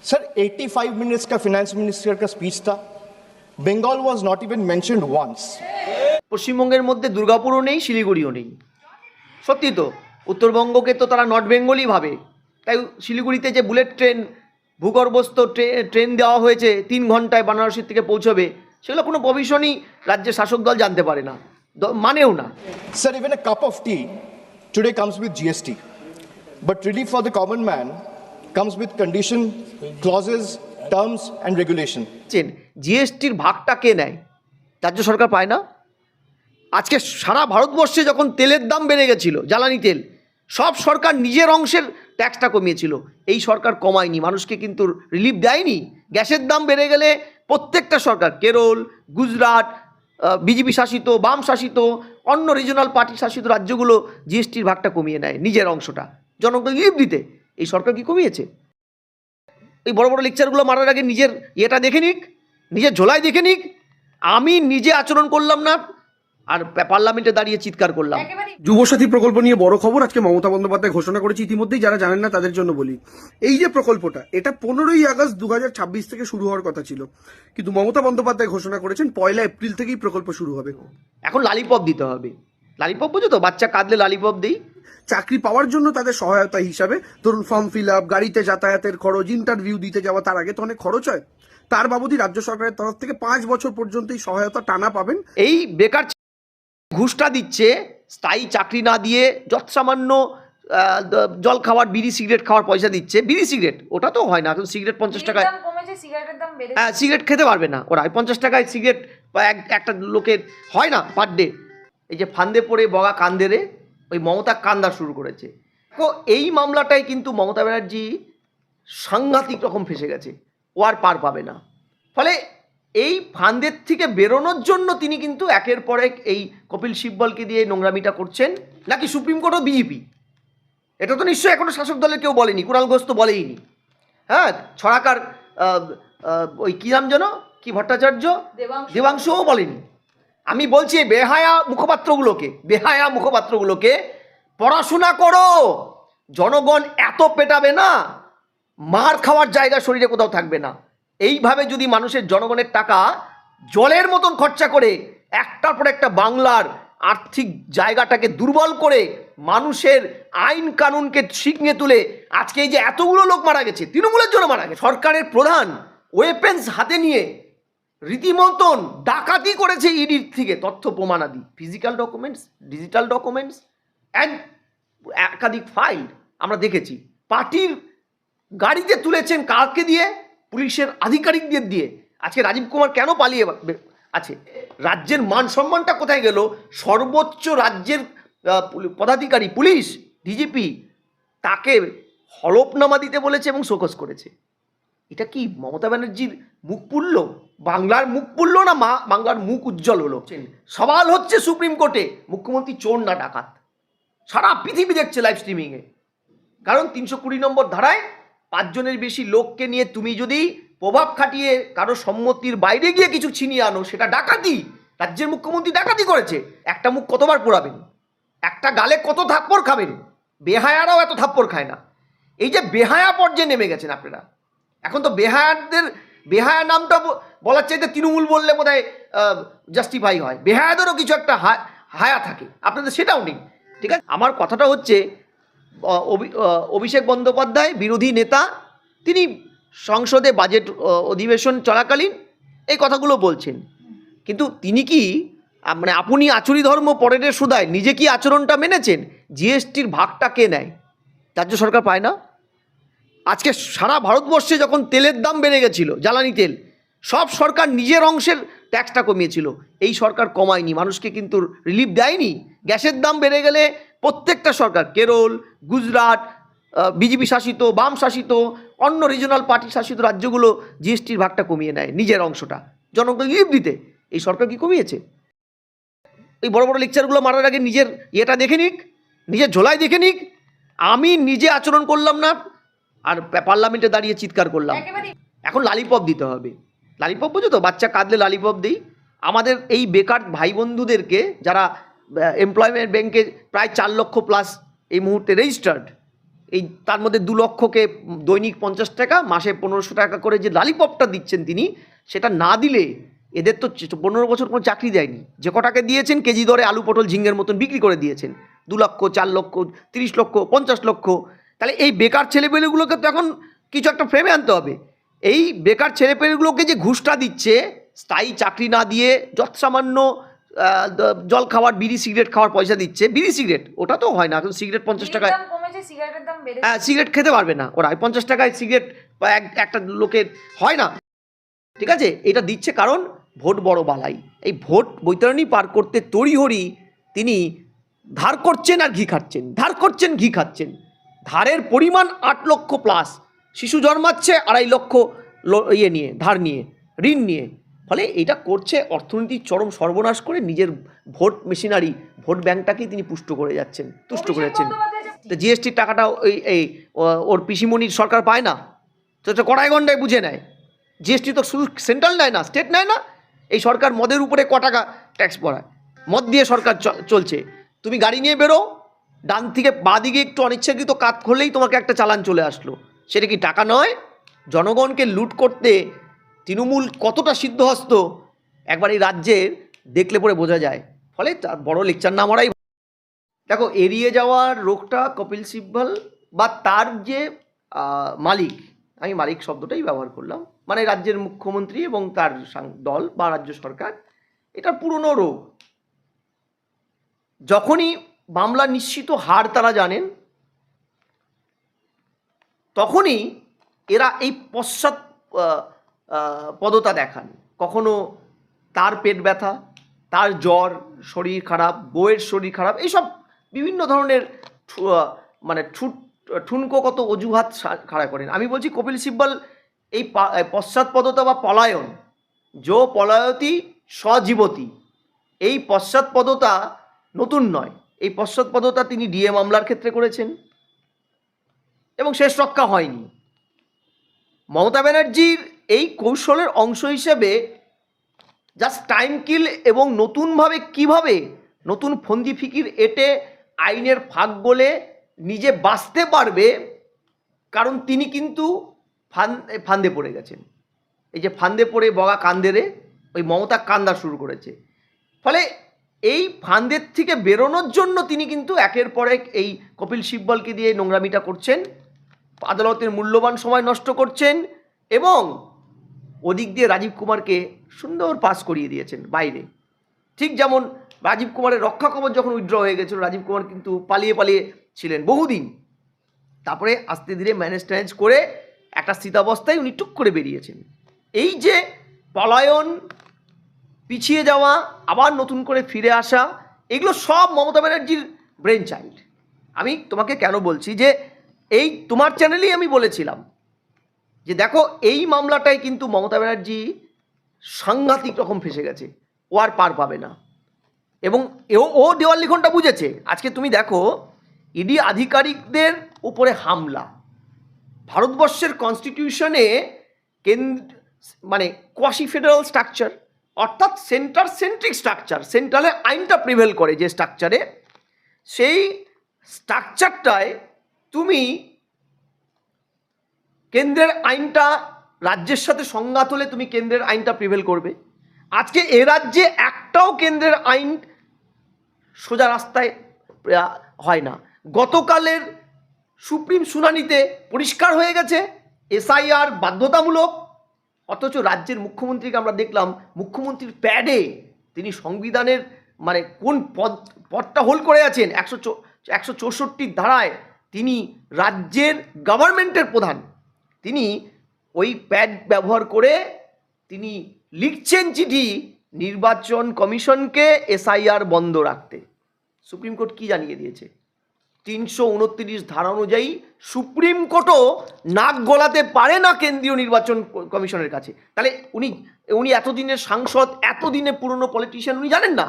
Sir 85 minutes का finance minister का speech था। Bengal was not even mentioned once. পশ্চিমবঙ্গের মধ্যে দুর্গাপুরও নেই, শিলিগুড়িও নেই। সত্যি তো, উত্তরবঙ্গকে তো তারা নর্থ বেঙ্গলই ভাবে। তাই শিলিগুড়িতে যে বুলেট ট্রেন, ভূগর্ভস্থ ট্রেন দেওয়া হয়েছে 3 ঘন্টায় বানারসির থেকে পৌঁছবে, সেগুলো কোনো প্রভিশনই রাজ্যের শাসক দল জানতে পারে না, মানেও না। Sir, even a cup of tea today comes with GST, but relief for the common man comes with condition, clauses, terms and regulation. জিএসটির ভাগটা কে নেয়? রাজ্য সরকার পায় না। আজকে সারা ভারতবর্ষে যখন তেলের দাম বেড়ে গেছিল, জ্বালানি তেল, সব সরকার নিজের অংশের ট্যাক্সটা কমিয়েছিল। এই সরকার কমায়নি, মানুষকে কিন্তু রিলিফ দেয়নি। গ্যাসের দাম বেড়ে গেলে প্রত্যেকটা সরকার, কেরল, গুজরাট, বিজেপি শাসিত, বাম শাসিত, অন্য রিজনাল পার্টি শাসিত রাজ্যগুলো জিএসটির ভাগটা কমিয়ে নেয়, নিজের অংশটা জনগণকে রিলিফ দিতে। এই সরকার কি কমিয়েছে? এই বড় বড় লেকচারগুলো মারার আগে নিজের ইয়েটা দেখে নিক, নিজের ঝোলায় দেখে নিক। আমি নিজে আচরণ করলাম না, আর পার্লামেন্টে দাঁড়িয়ে চিৎকার করলাম। যুবসাথী প্রকল্প নিয়ে বড় খবর আজকে মমতা বন্দ্যোপাধ্যায় ঘোষণা করেছে। ইতিমধ্যেই যারা জানেন না তাদের জন্য বলি, এই যে প্রকল্পটা, এটা 15ই আগস্ট 2026 থেকে শুরু হওয়ার কথা ছিল, কিন্তু মমতা বন্দ্যোপাধ্যায় ঘোষণা করেছেন 1 এপ্রিল থেকেই প্রকল্প শুরু হবে। এখন লালিপপ দিতে হবে। লালিপপ বুঝো তো, বাচ্চা কাঁদলে লালিপপ দিই। চাকরি পাওয়ার জন্য তাদের সহায়তা হিসাবে ধরুন ফর্ম ফিল আপ, গাড়িতে যাতায়াতের খরচ, ইন্টারভিউ দিতে যাওয়া, তার আগে তো অনেক খরচ হয়। তার বাবদই রাজ্য সরকারের তরফ থেকে 5 বছর পর্যন্ত এই সহায়তা টানা পাবেন। এই বেকার ঘুষটা দিচ্ছে, স্থায়ী চাকরি না দিয়ে যৎসামান্য জল খাওয়ার, বিড়ি সিগারেট খাওয়ার পয়সা দিচ্ছে। বিড়ি সিগারেট ওটা তো হয় না, এখন সিগারেট 50 টাকায়, হ্যাঁ সিগারেট খেতে পারবে না ওরা। 50 টাকায় সিগারেট একটা লোকের হয় না পার ডে। এই যে ফান্দে পড়ে বগা কান্দেরে, ওই মমতা কান্দা শুরু করেছে। তো এই মামলাটাই কিন্তু মমতা ব্যানার্জি সাংঘাতিক রকম ফেসে গেছে, ও আর পার পাবে না। ফলে এই ফান্দের থেকে বেরোনোর জন্য তিনি কিন্তু একের পর এক এই কপিল সিব্বলকে দিয়ে নোংরামিটা করছেন। নাকি সুপ্রিম কোর্টও বিজেপি? এটা তো নিশ্চয়ই এখনো শাসক দলের কেউ বলেনি, কুণাল ঘোষ তো বলেইনি। হ্যাঁ, ছড়াকার ওই কী নাম যেন, কি ভট্টাচার্য, দেবাংশুও বলেনি। আমি বলছি বেহায়া মুখপাত্রগুলোকে পড়াশোনা করো। জনগণ এত পেটাবে না, মার খাওয়ার জায়গা শরীরে কোথাও থাকবে না। এইভাবে যদি মানুষের জনগণের টাকা জলের মতন খরচা করে একটার পর একটা বাংলার আর্থিক জায়গাটাকে দুর্বল করে মানুষের আইন কানুনকে শিখে তুলে আজকে এই যে এতগুলো লোক মারা গেছে, তৃণমূলের জন্য মারা গেছে, সরকারের প্রধান ওয়েপেন্স হাতে নিয়ে রীতিমতন ডাকাতি করেছে ইডির থেকে তথ্য প্রমাণাদি, physical documents, digital documents and একাধিক ফাইল আমরা দেখেছি। পার্টির গাড়িতে তুলেছেন কাকে দিয়ে? পুলিশের আধিকারিকদের দিয়ে। আজকে রাজীব কুমার কেন পালিয়ে আছে? রাজ্যের মান সম্মানটা কোথায় গেল? সর্বোচ্চ রাজ্যের পদাধিকারী পুলিশ ডিজিপি তাকে হলফনামা দিতে বলেছে এবং শোকজ করেছে। এটা কি মমতা ব্যানার্জির মুখ পুড়ল? বাংলার মুখ পুড়ল না বাংলার মুখ উজ্জ্বল হলো? সওয়াল হচ্ছে সুপ্রিম কোর্টে, মুখ্যমন্ত্রী চোর না ডাকাত? সারা পৃথিবী দেখছে লাইভ স্ট্রিমিংয়ে। কারণ 320 নম্বর ধারায় 5 জনের বেশি লোককে নিয়ে তুমি যদি প্রভাব খাটিয়ে কারো সম্মতির বাইরে গিয়ে কিছু ছিনিয়ে আনো, সেটা ডাকাতি। রাজ্যের মুখ্যমন্ত্রী ডাকাতি করেছে। একটা মুখ কতবার পোড়াবেন? একটা গালে কত থাপ্পড় খাবেন? বেহায়ারাও এত থাপ্পড় খায় না। এই যে বেহায়া পর্যায়ে নেমে গেছেন আপনারা। এখন তো বেহায়া নামটা বলার চাইতে তৃণমূল বললে বোধহয় জাস্টিফাই হয়। বেহায়াদেরও কিছু একটা হায়া থাকে, আপনাদের সেটাও নেই। ঠিক আছে, আমার কথাটা হচ্ছে অভিষেক বন্দ্যোপাধ্যায় বিরোধী নেতা, তিনি সংসদে বাজেট অধিবেশন চলাকালীন এই কথাগুলো বলছেন, কিন্তু তিনি কি মানে আপনি আচুরি ধর্ম পরের সুদায় নিজে কি আচরণটা মেনেছেন? জিএসটির ভাগটা কে নেয়? রাজ্য সরকার পায় না। আজকে সারা ভারতবর্ষে যখন তেলের দাম বেড়ে গেছিল, জ্বালানি তেল, সব সরকার নিজের অংশের ট্যাক্সটা কমিয়েছিল। এই সরকার কমায়নি, মানুষকে কিন্তু রিলিফ দেয়নি। গ্যাসের দাম বেড়ে গেলে প্রত্যেকটা সরকার, কেরল, গুজরাট, বিজেপি শাসিত, বাম শাসিত, অন্য রিজনাল পার্টি শাসিত রাজ্যগুলো জিএসটির ভাগটা কমিয়ে নেয়, নিজের অংশটা জনগণকে রিলিফ দিতে। এই সরকার কি কমিয়েছে? এই বড় বড় লেকচারগুলো মারার আগে নিজের ইয়েটা দেখে নিক, নিজের ঝোলায় দেখে নিক। আমি নিজে আচরণ করলাম না, আর পার্লামেন্টে দাঁড়িয়ে চিৎকার করলাম। এখন লালিপপ দিতে হবে। লালিপপ বুঝো তো, বাচ্চা কাঁদলে লালিপপ দিই। আমাদের এই বেকার ভাই বন্ধুদেরকে, যারা এমপ্লয়মেন্ট ব্যাংকে প্রায় 4 লক্ষ প্লাস এই মুহূর্তে রেজিস্টার্ড, এই তার মধ্যে 2 লক্ষকে দৈনিক 50 টাকা, মাসে 1500 টাকা করে যে লালিপপটা দিচ্ছেন তিনি, সেটা না দিলে এদের তো 15 বছর কোনো চাকরি দেয়নি। যে কটাকে দিয়েছেন কেজি দরে আলু পটল ঝিঙ্গের মতন বিক্রি করে দিয়েছেন, 2 লক্ষ, 4 লক্ষ, 30 লক্ষ, 50 লক্ষ। তাহলে এই বেকার ছেলেপেলেগুলোকে তো এখন কিছু একটা ফ্রেমে আনতে হবে। এই বেকার ছেলেপেলেগুলোকে যে ঘুষটা দিচ্ছে, স্থায়ী চাকরি না দিয়ে যৎসামান্য জল খাওয়ার, বিড়ি সিগারেট খাওয়ার পয়সা দিচ্ছে, বিড়ি সিগারেট ওটা তো হয় না এখন, সিগারেট 50 টাকায়, সিগারেটের দাম বেড়ে হ্যাঁ সিগারেট খেতে পারবে না ওরা, 50 টাকায় সিগারেট একটা লোকের হয় না, ঠিক আছে। এটা দিচ্ছে কারণ ভোট বড় বালাই। এই ভোট বৈতরণী পার করতে তড়িহড়ি তিনি ধার করছেন আর ঘি খাচ্ছেন, ধার করছেন ঘি খাচ্ছেন। ধারের পরিমাণ 8 লক্ষ প্লাস, শিশু জন্মাচ্ছে 2.5 লক্ষ ইয়ে নিয়ে, ধার নিয়ে, ঋণ নিয়ে। ফলে এটা করছে অর্থনীতির চরম সর্বনাশ করে নিজের ভোট মেশিনারি, ভোট ব্যাংকটাকেই তিনি তুষ্ট করে যাচ্ছেন। তো জিএসটির টাকাটা ওর পিসিমণির সরকার পায় না, তো এটা কড়াই গন্ডায় বুঝে নেয়। জিএসটি তো শুধু সেন্ট্রাল নেয় না, স্টেট নেয় না। এই সরকার মদের উপরে ক টাকা ট্যাক্স পড়ায়, মদ দিয়ে সরকার চলছে। তুমি গাড়ি নিয়ে বেরো, ডান থেকে বাঁ দিকে একটু অনিচ্ছাকৃত কাত করলেই তোমাকে একটা চালান চলে আসলো। সেটা কি টাকা নয়? জনগণকে লুট করতে তৃণমূল কতটা সিদ্ধহস্ত একবার এই রাজ্যের দেখলে পরে বোঝা যায়। ফলে তার বড় লেকচার না মারাই। দেখো, এড়িয়ে যাওয়ার রোগটা কপিল সিব্বল বা তার যে মালিক, আমি মালিক শব্দটাই ব্যবহার করলাম, মানে রাজ্যের মুখ্যমন্ত্রী এবং তার দল বা রাজ্য সরকার, এটা পুরনো রোগ। যখনই মামলা নিশ্চিত হার তারা জানেন, তখনই এরা এই পশ্চাৎপদতা দেখান। কখনো তার পেট ব্যথা, তার জ্বর, শরীর খারাপ, বউয়ের শরীর খারাপ, এইসব বিভিন্ন ধরনের মানে ঠুনকো কত অজুহাত খাড়া করেন। আমি বলছি কপিল সিব্বল এই পশ্চাৎপদতা বা পলায়ন, যো পলায়তি স্বজীবতী, এই পশ্চাৎপদতা নতুন নয়। এই পশ্চাৎপদতা তিনি ডিএ মামলার ক্ষেত্রে করেছেন এবং শেষ রক্ষা হয়নি। মমতা ব্যানার্জির এই কৌশলের অংশ হিসেবে জাস্ট টাইম কিল এবং নতুনভাবে কিভাবে নতুন ফন্দি ফিকির এঁটে আইনের ফাঁক গলে নিজে বাঁচতে পারবে, কারণ তিনি কিন্তু ফান্দে পড়ে গেছেন। এই যে ফান্দে পড়ে বগা কান্দেরে, ওই মমতা কান্দা শুরু করেছে। ফলে এই ফান্দের থেকে বেরোনোর জন্য তিনি কিন্তু একের পর এক এই কপিল সিব্বলকে দিয়ে নোংরামিটা করছেন, আদালতের মূল্যবান সময় নষ্ট করছেন এবং ওদিক দিয়ে রাজীব কুমারকে সুন্দর পাস করিয়ে দিয়েছেন বাইরে। ঠিক যেমন রাজীব কুমারের রক্ষা কবচ যখন উইথড্র হয়ে গেছিল, রাজীব কুমার কিন্তু পালিয়ে ছিলেন বহুদিন, তারপরে আস্তে ধীরে ম্যানেজ ট্যানেজ করে একটা স্থিতাবস্থায় উনি টুক করে বেরিয়েছেন। এই যে পলায়ন, পিছিয়ে যাওয়া, আবার নতুন করে ফিরে আসা, এগুলো সব মমতা ব্যানার্জির ব্রেন চাইল্ড। আমি তোমাকে কেন বলছি যে এই তোমার চ্যানেলেই আমি বলেছিলাম যে দেখো, এই মামলাটাই কিন্তু মমতা ব্যানার্জি সাংঘাতিক রকম ফেসে গেছে, ও আর পার পাবে না। এবং ও দেওয়াল লিখনটা বুঝেছে। আজকে তুমি দেখো, ইডি আধিকারিকদের উপরে হামলা, ভারতবর্ষের কনস্টিটিউশনে মানে কোয়াসি ফেডারেল স্ট্রাকচার, অর্থাৎ সেন্টার সেন্ট্রিক স্ট্রাকচার, সেন্ট্রালে আইনটা প্রিভেল করে যে স্ট্রাকচারে, সেই স্ট্রাকচারটায় তুমি কেন্দ্রের আইনটা রাজ্যের সাথে সংঘাত হলে তুমি কেন্দ্রের আইনটা প্রিভেল করবে। আজকে এ রাজ্যে একটাও কেন্দ্রের আইন সোজা রাস্তায় হয় না। গতকালের সুপ্রিম শুনানিতে পরিষ্কার হয়ে গেছে এসআইআর বাধ্যতামূলক, অথচ রাজ্যের মুখ্যমন্ত্রীকে আমরা দেখলাম মুখ্যমন্ত্রীর প্যাডে তিনি সংবিধানের মানে কোন পদটা হোল্ড করে আছেন, 164 ধারায় তিনি রাজ্যের গভর্নমেন্টের প্রধান, তিনি ওই প্যাড ব্যবহার করে তিনি লিখছেন চিঠি নির্বাচন কমিশনকে এসআইআর বন্ধ রাখতে। সুপ্রিম কোর্ট কি জানিয়ে দিয়েছে? 329 ধারা অনুযায়ী সুপ্রিম কোর্টও নাক গলাতে পারে না কেন্দ্রীয় নির্বাচন কমিশনের কাছে। তাহলে উনি এতদিনের সাংসদ, এতদিনে পুরনো পলিটিশিয়ান, উনি জানেন না?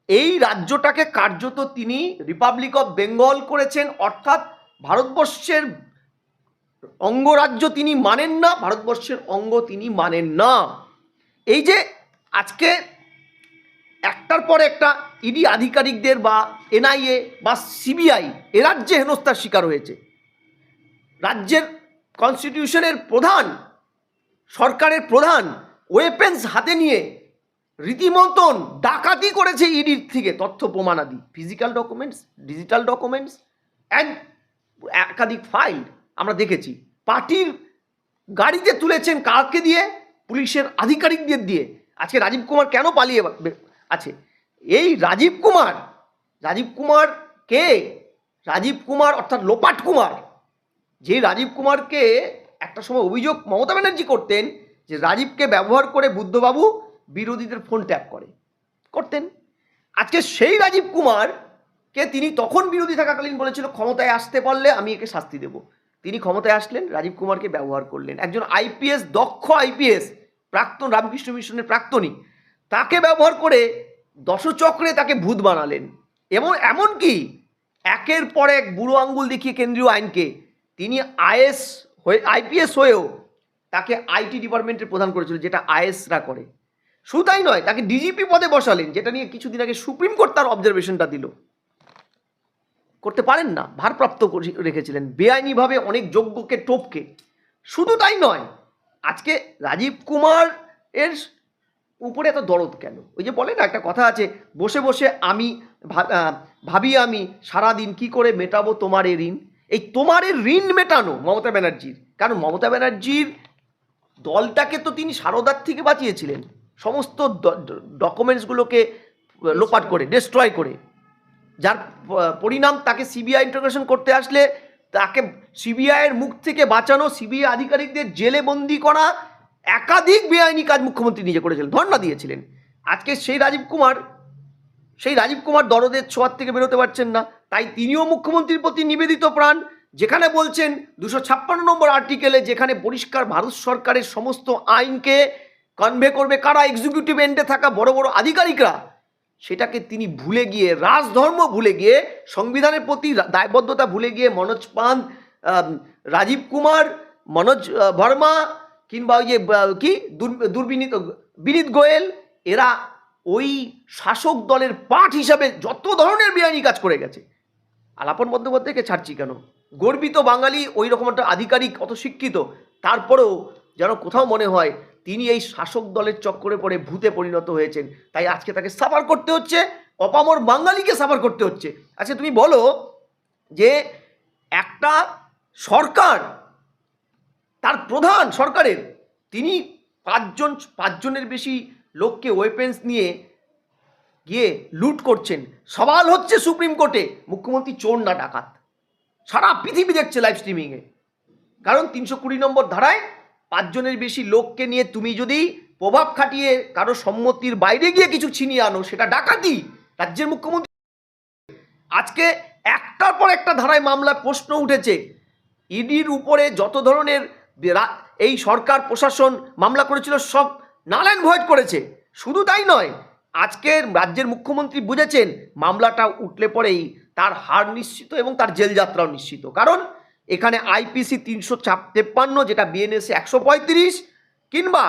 এই রাজ্যটাকে কার্যত তিনি রিপাবলিক অফ বেঙ্গল করেছেন, অর্থাৎ ভারতবর্ষের অঙ্গরাজ্য তিনি মানেন না, ভারতবর্ষের অঙ্গ তিনি মানেন না। এই যে আজকে একটার পর একটা ইডি আধিকারিকদের বা এনআইএ বা সিবিআই এ রাজ্যে হেনস্থার শিকার হয়েছে, রাজ্যের কনস্টিটিউশনের প্রধান, সরকারের প্রধান ওয়েপেন্স হাতে নিয়ে রীতিমতন ডাকাতি করেছে ইডির থেকে তথ্য প্রমাণাদি, physical documents, digital documents and একাধিক ফাইল আমরা দেখেছি। পার্টির গাড়িতে তুলেছেন কাকে দিয়ে? পুলিশের আধিকারিকদের দিয়ে। আজকে রাজীব কুমার কেন পালিয়ে আছে? এই রাজীব কুমার কে? রাজীব কুমার অর্থাৎ লোপাট কুমার, যে রাজীব কুমারকে একটা সময় অভিযোগ মমতা ব্যানার্জি করতেন যে রাজীবকে ব্যবহার করে বুদ্ধবাবু বিরোধীদের ফোন ট্যাপ করতেন। আজকে সেই রাজীব কুমারকে তিনি তখন বিরোধী থাকাকালীন বলেছিল ক্ষমতায় আসতে পারলে আমি একে শাস্তি দেব। তিনি ক্ষমতায় আসলেন, রাজীব কুমারকে ব্যবহার করলেন। একজন আইপিএস, দক্ষ আইপিএস, প্রাক্তন রামকৃষ্ণ মিশনের প্রাক্তনী, তাকে ব্যবহার করে দশচক্রে তাকে ভূত বানালেন। এমনকি একের পর এক বুড়ো আঙ্গুল দেখিয়ে কেন্দ্রীয় আইনকে তিনি আইপিএস হয়েও তাকে আইটি ডিপার্টমেন্টের প্রধান করেছিল, যেটা আইএসরা করে। শুধু তাই নয়, তাকে ডিজিপি পদে বসালেন, যেটা নিয়ে কিছুদিন আগে সুপ্রিম কোর্ট তার অবজারভেশনটা দিল। করতে পারেন না, ভারপ্রাপ্ত রেখেছিলেন বেআইনিভাবে অনেক যোগ্যকে টপকে। শুধু তাই নয়, আজকে রাজীব কুমার এর উপরে এত দরদ কেন? ওই যে বলে না একটা কথা আছে, বসে বসে আমি ভাবি আমি সারাদিন কি করে মেটাবো তোমার এই ঋণ। এই তোমার এই ঋণ মেটানো মমতা ব্যানার্জির, কারণ মমতা ব্যানার্জির দলটাকে তো তিনি সারদার থেকে বাঁচিয়েছিলেন, সমস্ত ডকুমেন্টসগুলোকে লোপাট করে, ডিস্ট্রয় করে, যার পরিণাম তাকে সিবিআই ইন্টারোগেশন করতে আসলে তাকে সিবিআইয়ের মুখ থেকে বাঁচানো, সিবিআই আধিকারিকদের জেলে বন্দি করা, একাধিক বেআইনি কাজ মুখ্যমন্ত্রী নিজে করেছিলেন, ধর্ণা দিয়েছিলেন। আজকে সেই রাজীব কুমার দরদের ছোঁয়ার থেকে বেরোতে পারছেন না, তাই তিনিও মুখ্যমন্ত্রীর প্রতি নিবেদিত প্রাণ। যেখানে বলছেন 256 নম্বর আর্টিকেলে, যেখানে পরিষ্কার ভারত সরকারের সমস্ত আইনকে কনভে করবে কারা, এক্সিকিউটিভ এন্ডে থাকা বড় বড় আধিকারিকরা, সেটাকে তিনি ভুলে গিয়ে, রাজধর্ম ভুলে গিয়ে, সংবিধানের প্রতি দায়বদ্ধতা ভুলে গিয়ে মনোজ পান, রাজীব কুমার, মনোজ ভার্মা কিংবা ওই যে বিনীত গোয়েল, এরা ওই শাসক দলের পাঠ হিসাবে যত ধরনের বেআইনি কাজ করে গেছে। আলাপন বন্দ্যোপাধ্যায়কে ছাড়ছি কেন? গর্বিত বাঙালি, ওই রকম একটা আধিকারিক, অত শিক্ষিত, তারপরেও যেন কোথাও মনে হয় তিনি এই শাসক দলের চক্করে পড়ে ভূতে পরিণত হয়েছেন। তাই আজকে তাকে সাফার করতে হচ্ছে, অপামর বাঙালিকে সাফার করতে হচ্ছে। আচ্ছা তুমি বলো যে একটা সরকার, তার প্রধান সরকারের, তিনি পাঁচজনের বেশি লোককে ওয়েপেন্স নিয়ে গিয়ে লুট করছেন। সওয়াল হচ্ছে সুপ্রিম কোর্টে, মুখ্যমন্ত্রী চোর না ডাকাত? সারা পৃথিবী দেখছে লাইভ স্ট্রিমিংয়ে। কারণ 320 নম্বর ধারায় 5 জনের বেশি লোককে নিয়ে তুমি যদি প্রভাব খাটিয়ে কারো সম্মতির বাইরে গিয়ে কিছু ছিনিয়ে আনো, সেটা ডাকাতি। রাজ্যের মুখ্যমন্ত্রী আজকে একটার পর একটা ধারায় মামলা প্রশ্ন উঠেছে। ইডির উপরে যত ধরনের এই সরকার প্রশাসন মামলা করেছিল সব নালাইন ভয়েড করেছে। শুধু তাই নয়, আজকে রাজ্যের মুখ্যমন্ত্রী বুঝেছেন মামলাটা উঠলে পরেই তার হার নিশ্চিত এবং তার জেল যাত্রাও নিশ্চিত। কারণ এখানে আইপিসি 353, যেটা বিএনএসএ 135, কিংবা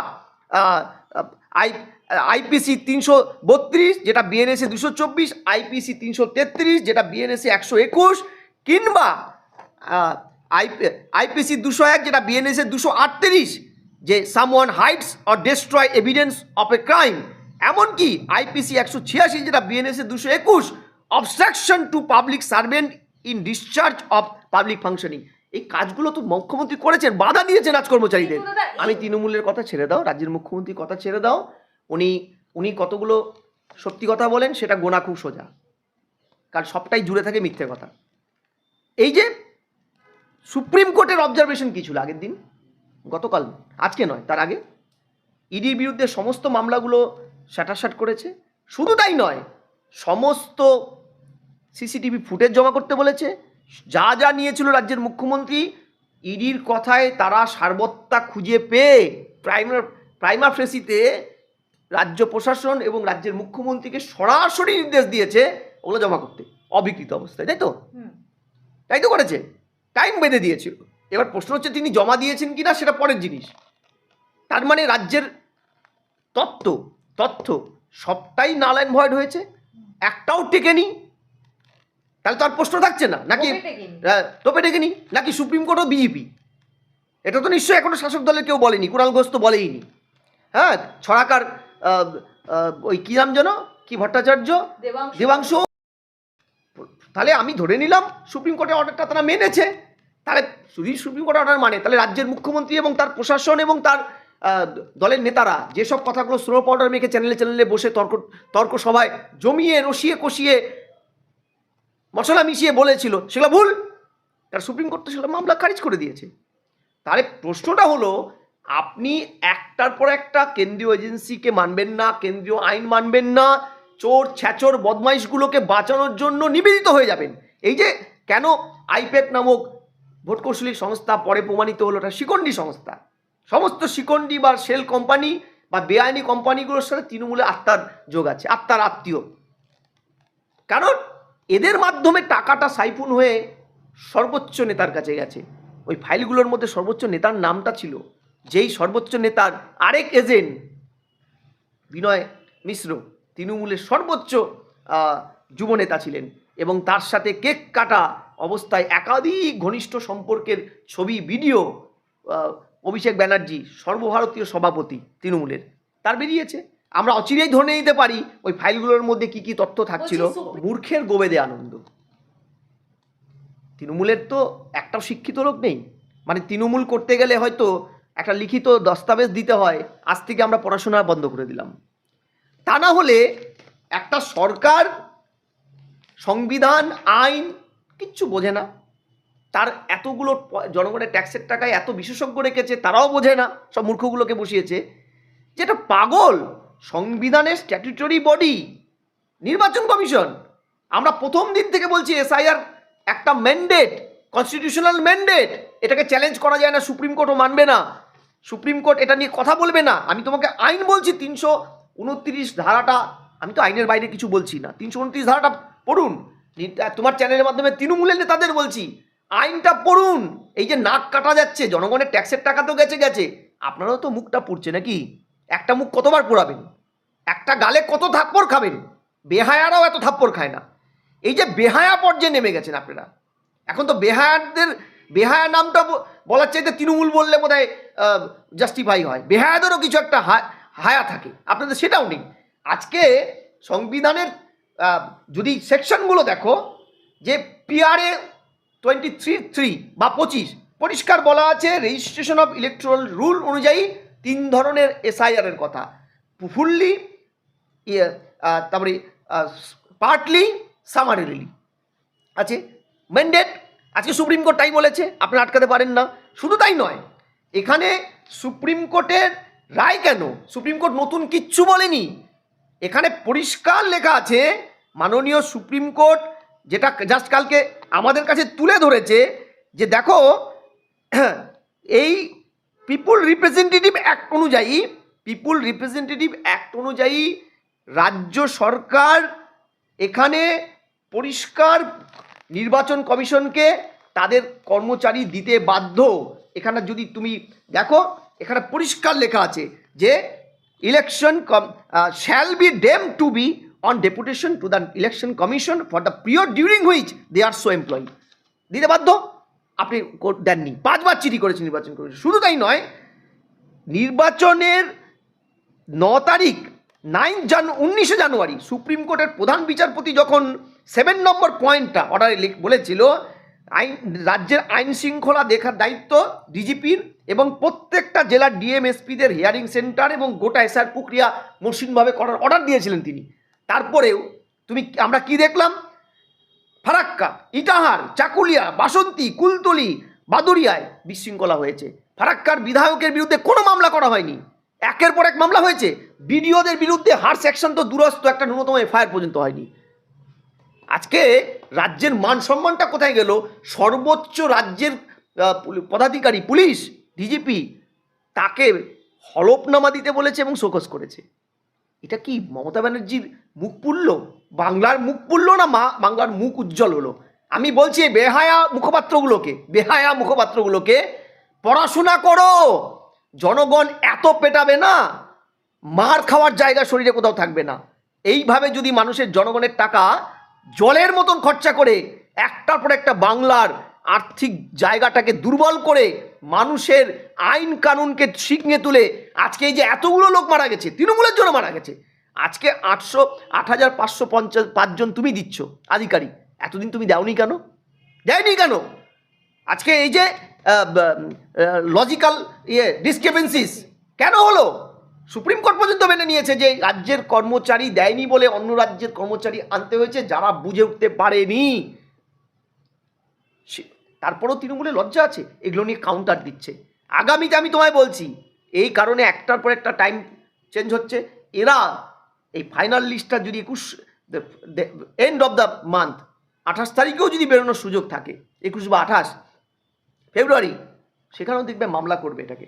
আইপিসি 332, যেটা বিএনএসএ 224, আইপিসি 333, যেটা বিএনএসএ 121, কিংবা আইপিসি 201, যেটা বিএনএসএ 238, যে someone hides or destroy evidence of a crime. এমনকি আইপিসি 186, যেটা বিএনএসএ 221, obstruction to public servant in discharge of public functioning. এই কাজগুলো তো মুখ্যমন্ত্রী করেছেন, বাধা দিয়েছেন রাজ কর্মচারীদের। আমি তৃণমূলের কথা ছেড়ে দাও, রাজ্যের মুখ্যমন্ত্রীর কথা ছেড়ে দাও, উনি কতগুলো সত্যি কথা বলেন সেটা গোনা খুব সোজা, কারণ সবটাই জুড়ে থাকে মিথ্যে কথা। এই যে সুপ্রিম কোর্টের অবজারভেশন কি ছিল আগের দিন, গতকাল, আজকে নয়, তার আগে ইডির বিরুদ্ধে সমস্ত মামলাগুলো স্যাটারস্যাট করেছে। শুধু তাই নয়, সমস্ত সিসিটিভি ফুটেজ জমা করতে বলেছে। যা যা নিয়েছিল রাজ্যের মুখ্যমন্ত্রী, ইডির কথায় তারা সারবত্তা খুঁজে পেয়ে প্রাইমা ফেসিতে রাজ্য প্রশাসন এবং রাজ্যের মুখ্যমন্ত্রীকে সরাসরি নির্দেশ দিয়েছে ওগুলো জমা করতে, অবিকৃত অবস্থায়। তাই তো করেছে, টাইম বেঁধে দিয়েছিল। এবার প্রশ্ন হচ্ছে তিনি জমা দিয়েছেন কিনা সেটা পরের জিনিস। তার মানে রাজ্যের তথ্য সবটাই নাল অ্যান্ড ভয়েড হয়েছে, একটাও টেকেনি। তাহলে তো আর প্রশ্ন থাকছে না, নাকি তোপে ডেকেনি, নাকি সুপ্রিম কোর্ট ও বিজেপি? এটা তো নিশ্চয়ই এখনো শাসক দলের কেউ বলেনি, কুণাল ঘোষ তো বলেইনি। হ্যাঁ, ছড়াকার ওই কি নাম যেন, কি ভট্টাচার্য, দেবাংশু। তাহলে আমি ধরে নিলাম সুপ্রিম কোর্টের অর্ডারটা তারা মেনেছে। তাহলে যদি সুপ্রিম কোর্টের অর্ডার মানে, তাহলে রাজ্যের মুখ্যমন্ত্রী এবং তার প্রশাসন এবং তার দলের নেতারা যেসব কথাগুলো স্লো পাউডার মেখে চ্যানেলে চ্যানেলে বসে তর্ক সভায় জমিয়ে রসিয়ে কষিয়ে মশলা মিশিয়ে বলেছিল, সেগুলো ভুল। তার সুপ্রিম কোর্ট তো সেগুলো মামলা খারিজ করে দিয়েছে। তাহলে প্রশ্নটা হলো, আপনি একটার পর একটা কেন্দ্রীয় এজেন্সিকে মানবেন না, কেন্দ্রীয় আইন মানবেন না, চোর ছ্যাচর বদমাইশগুলোকে বাঁচানোর জন্য নিবেদিত হয়ে যাবেন। এই যে কেন আইপ্যাক নামক ভোট কৌশলী সংস্থা পরে প্রমাণিত হলো এটা শিকন্ডি সংস্থা, সমস্ত শিকন্ডি বা শেল কোম্পানি বা বেআইনি কোম্পানিগুলোর সাথে তৃণমূলে আত্মার যোগ আছে, আত্মার আত্মীয়। কারণ এদের মাধ্যমে টাকাটা সাইফুন হয়ে সর্বোচ্চ নেতার কাছে গেছে। ওই ফাইলগুলোর মধ্যে সর্বোচ্চ নেতার নামটা ছিল, যেই সর্বোচ্চ নেতার আরেক এজেন্ট বিনয় মিশ্র তৃণমূলের সর্বোচ্চ যুব নেতা ছিলেন, এবং তার সাথে কেক কাটা অবস্থায় একাধিক ঘনিষ্ঠ সম্পর্কের ছবি ভিডিও অভিষেক ব্যানার্জি সর্বভারতীয় সভাপতি তৃণমূলের, তার বেরিয়েছে। আমরা অচিরেই ধরে নিতে পারি ওই ফাইলগুলোর মধ্যে কি কি তথ্য থাকছিল। মূর্খের গোবেদে আনন্দ। তৃণমূলের তো একটাও শিক্ষিত লোক নেই, মানে তৃণমূল করতে গেলে হয়তো একটা লিখিত দস্তাবেজ দিতে হয়, আজ থেকে আমরা পড়াশোনা বন্ধ করে দিলাম। তা না হলে একটা সরকার সংবিধান আইন কিচ্ছু বোঝে না, তার এতগুলো জনগণের ট্যাক্সের টাকায় এত বিশেষজ্ঞ রেখেছে, তারাও বোঝে না, সব মূর্খগুলোকে বসিয়েছে। যেটা পাগল, সংবিধানের স্ট্যাটুটরি বডি নির্বাচন কমিশন। আমরা প্রথম দিন থেকে বলছি এসআইআর একটা ম্যান্ডেট, কনস্টিটিউশনাল ম্যান্ডেট, এটাকে চ্যালেঞ্জ করা যায় না, সুপ্রিম কোর্টও মানবে না, সুপ্রিম কোর্ট এটা নিয়ে কথা বলবে না। আমি তোমাকে আইন বলছি, 329 ধারাটা, আমি তো আইনের বাইরে কিছু বলছি না, 329 ধারাটা পড়ুন। তোমার চ্যানেলের মাধ্যমে তৃণমূলের নেতাদের বলছি, আইনটা পড়ুন। এই যে নাক কাটা যাচ্ছে, জনগণের ট্যাক্সের টাকা তো গেছে, আপনারাও তো মুখটা পুড়ছে নাকি? একটা মুখ কতবার পোড়াবেন? একটা গালে কত থাপ্পড় খাবেন? বেহায়ারাও এত থাপ্পড় খায় না। এই যে বেহায়া পর্যায়ে নেমে গেছেন আপনারা, এখন তো বেহায়া নামটা বলার চাইতে তৃণমূল বললে বোধহয় জাস্টিফাই হয়। বেহায়াদেরও কিছু একটা হায়া থাকে, আপনাদের সেটাও নেই। আজকে সংবিধানের যদি সেকশনগুলো দেখো, যে পিআরএ 23(3) বা 25 পরিষ্কার বলা আছে, রেজিস্ট্রেশন অফ ইলেকট্রাল রুল অনুযায়ী 3 ধরনের এসআইআর এর কথা, ফুললি, তারপরে পার্টলি, সামারিলি আছে, ম্যান্ডেট। আজকে সুপ্রিম কোর্ট তাই বলেছে, আপনারা আটকাতে পারেন না। শুধু তাই নয়, এখানে সুপ্রিম কোর্টের রায় কেন, সুপ্রিম কোর্ট নতুন কিচ্ছু বলেনি, এখানে পরিষ্কার লেখা আছে, মাননীয় সুপ্রিম কোর্ট যেটা জাস্ট কালকে আমাদের কাছে তুলে ধরেছে, যে দেখো এই পিপুল রিপ্রেজেন্টেটিভ অ্যাক্ট অনুযায়ী রাজ্য সরকার এখানে পরিষ্কার নির্বাচন কমিশনকে তাদের কর্মচারী দিতে বাধ্য। এখানে যদি তুমি দেখো, এখানে পরিষ্কার লেখা আছে যে election shall be deemed to be on deputation to the election commission for the period during which they are so employed. দিতে বাধ্য, আপনি দেননি, 5 বার চিঠি করেছে নির্বাচন কমিশন। শুধু তাই নয়, নির্বাচনের 9 তারিখ 19 জানুয়ারি সুপ্রিম কোর্টের প্রধান বিচারপতি যখন 7 নম্বর পয়েন্টটা অর্ডারে বলেছিল, রাজ্যের আইন শৃঙ্খলা দেখার দায়িত্ব ডিজিপির এবং প্রত্যেকটা জেলার ডিএমএসপিদের হিয়ারিং সেন্টার এবং গোটা এসআর প্রক্রিয়া মসৃণভাবে করার অর্ডার দিয়েছিলেন তিনি। তারপরেও আমরা কি দেখলাম, ফারাক্কা, ইটাহার, চাকুলিয়া, বাসন্তী, কুলতলি, বাদুরিয়ায় বিশৃঙ্খলা হয়েছে। ফারাক্কার বিধায়কের বিরুদ্ধে কোনো মামলা করা হয়নি, একের পর এক মামলা হয়েছে। বিডিওদের বিরুদ্ধে হার্স অ্যাকশন তো দূরস্থ, একটা ন্যূনতম এফআইআর পর্যন্ত হয়নি। আজকে রাজ্যের মান সম্মানটা কোথায় গেল? সর্বোচ্চ রাজ্যের পদাধিকারী পুলিশ ডিজিপি তাকে হলফনামা দিতে বলেছে এবং শোকজ করেছে। এটা কি মমতা ব্যানার্জির মুখ পুড়ল, বাংলার মুখ পুড়ল, না বাংলার মুখ উজ্জ্বল হলো? আমি বলছি বেহায়া মুখপাত্রগুলোকে পড়াশোনা করো। জনগণ এত পেটাবে না, মার খাওয়ার জায়গা শরীরে কোথাও থাকবে না। এইভাবে যদি মানুষের জনগণের টাকা জলের মতন খরচা করে একটার পর একটা বাংলার আর্থিক জায়গাটাকে দুর্বল করে মানুষের আইন কানুনকে শিখে তুলে আজকে এই যে এতগুলো লোক মারা গেছে, তৃণমূলের জন্য মারা গেছে। আজকে 8,555 জন তুমি দিচ্ছ আধিকারিক, এতদিন তুমি দেওনি কেন? কেন? আজকে এই যে লজিক্যাল ডিসক্রিপেন্সিস কেন হলো? সুপ্রিম কোর্ট পর্যন্ত মেনে নিয়েছে যে রাজ্যের কর্মচারী দেয়নি বলে অন্য রাজ্যের কর্মচারী আনতে হয়েছে যারা বুঝে উঠতে পারেনি। তারপরেও তৃণমূলের লজ্জা আছে, এগুলো নিয়ে কাউন্টার দিচ্ছে। আগামীতে আমি তোমায় বলছি, এই কারণে একটার পর একটা টাইম চেঞ্জ হচ্ছে। এরা এই ফাইনাল লিস্টটা যদি 21 এন্ড অফ দ্য মান্থ 28 তারিখেও যদি বেরোনোর সুযোগ থাকে, 21 বা 28 ফেব্রুয়ারি, সেখানেও দেখবে মামলা করবে এটাকে।